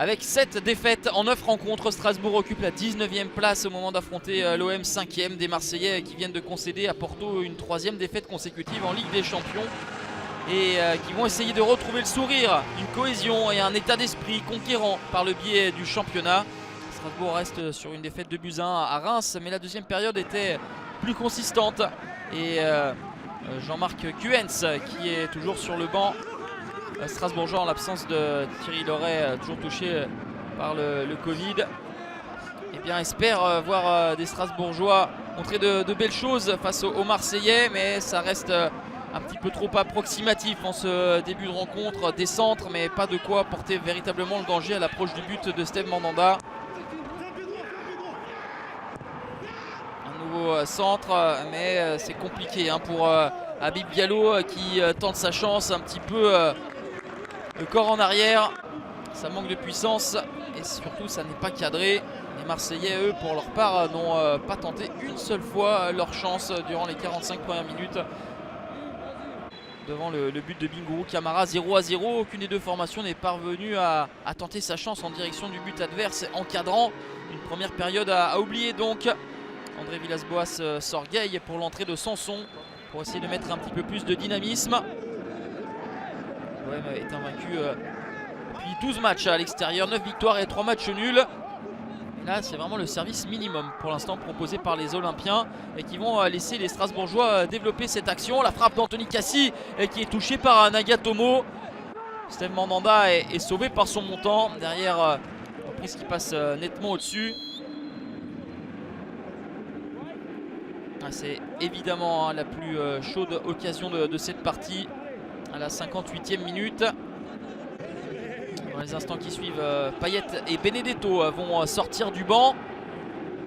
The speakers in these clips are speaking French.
Avec 7 défaites en 9 rencontres, Strasbourg occupe la 19e place au moment d'affronter l'OM 5e des Marseillais qui viennent de concéder à Porto une 3e défaite consécutive en Ligue des Champions et qui vont essayer de retrouver le sourire, une cohésion et un état d'esprit conquérant par le biais du championnat. Strasbourg reste sur une défaite de buts 1 à Reims, mais la deuxième période était plus consistante et Jean-Marc Kuhens qui est toujours sur le banc strasbourgeois en l'absence de Thierry Loret, toujours touché par le Covid, et bien espère voir des Strasbourgeois montrer de belles choses face aux Marseillais, mais ça reste un petit peu trop approximatif en ce début de rencontre. Des centres, mais pas de quoi porter véritablement le danger à l'approche du but de Steve Mandanda. Un nouveau centre, mais c'est compliqué pour Habib Diallo qui tente sa chance un petit peu. Le corps en arrière, ça manque de puissance et surtout ça n'est pas cadré. Les Marseillais, eux, pour leur part, n'ont pas tenté une seule fois leur chance durant les 45 premières minutes. Devant le but de Bingourou Kamara, 0-0, aucune des deux formations n'est parvenue à tenter sa chance en direction du but adverse, encadrant une première période à oublier donc. André Villas-Boas s'orgueille pour l'entrée de Sanson pour essayer de mettre un petit peu plus de dynamisme. L'OM est invaincu depuis 12 matchs à l'extérieur, 9 victoires et 3 matchs nuls. Et là, c'est vraiment le service minimum pour l'instant proposé par les Olympiens et qui vont laisser les Strasbourgeois développer cette action. La frappe d'Anthony Cassi qui est touchée par Nagatomo. Steve Mandanda est sauvé par son montant. Derrière, reprise qui passe nettement au-dessus. C'est évidemment la plus chaude occasion de cette partie. À la 58e minute. Dans les instants qui suivent, Payet et Benedetto vont sortir du banc.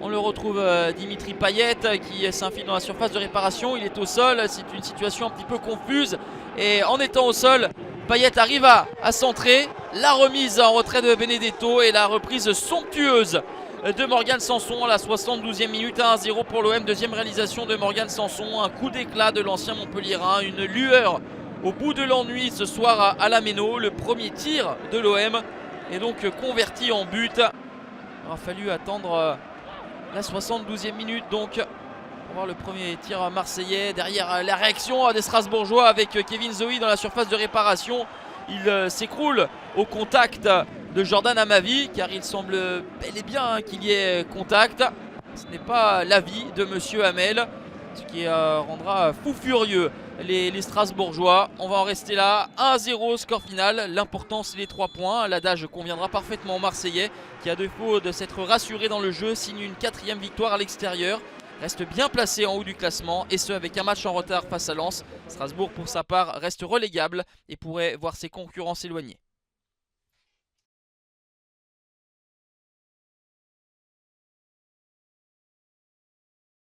On le retrouve Dimitri Payet qui s'infile dans la surface de réparation. Il est au sol, c'est une situation un petit peu confuse. Et en étant au sol, Payet arrive à centrer. La remise en retrait de Benedetto et la reprise somptueuse de Morgan Sanson à la 72e minute, 1-0 pour l'OM. Deuxième réalisation de Morgan Sanson, un coup d'éclat de l'ancien Montpellierin, une lueur au bout de l'ennui ce soir à la Méno. Le premier tir de l'OM est donc converti en but. Il aura fallu attendre la 72e minute donc pour voir le premier tir marseillais. Derrière, la réaction des Strasbourgeois avec Kevin Zoe dans la surface de réparation. Il s'écroule au contact de Jordan Amavi car il semble bel et bien qu'il y ait contact. Ce n'est pas l'avis de monsieur Hamel, ce qui rendra fou furieux les Strasbourgeois. On va en rester là, 1-0 score final. L'important c'est les 3 points. L'adage conviendra parfaitement aux Marseillais qui, à défaut de s'être rassurés dans le jeu, signe une 4e victoire à l'extérieur. Reste bien placé en haut du classement et ce avec un match en retard face à Lens. Strasbourg pour sa part reste relégable et pourrait voir ses concurrents s'éloigner.